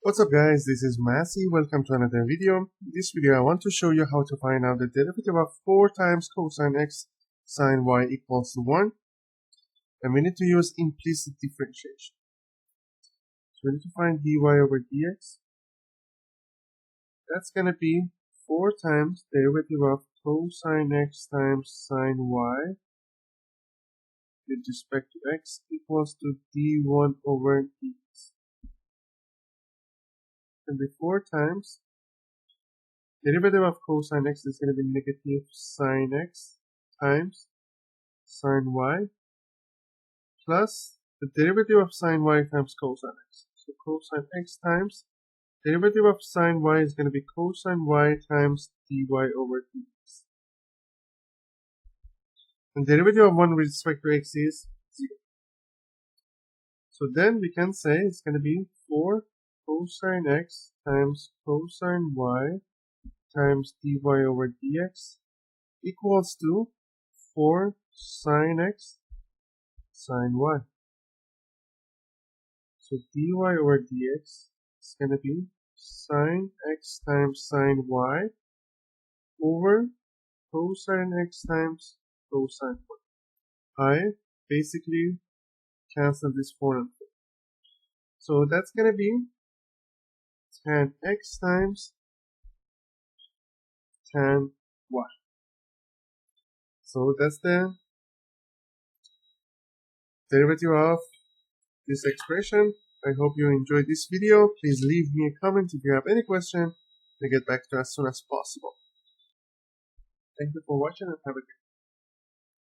What's up guys, this is Massey. Welcome to another video. In this video I want to show you how to find out the derivative of 4 times cosine x sine y equals to 1. And we need to use implicit differentiation. So we need to find dy over dx. That's going to be 4 times derivative of cosine x times sine y with respect to x equals to d1 over dx. And the 4 times derivative of cosine x is going to be negative sine x times sine y plus the derivative of sine y times cosine x. So cosine x times derivative of sine y is going to be cosine y times dy over dx. And derivative of 1 with respect to x is 0. So then we can say it's going to be 4 cosine x times cosine y times dy over dx equals to 4 sine x sine y. So dy over dx is going to be sine x times sine y over cosine x times cosine y. I basically cancel this 4 and 4. So that's going to be tan x times tan y. So that's the derivative of this expression. I hope you enjoyed this video. Please leave me a comment if you have any question. I'll get back to you as soon as possible. Thank you for watching and have a good day.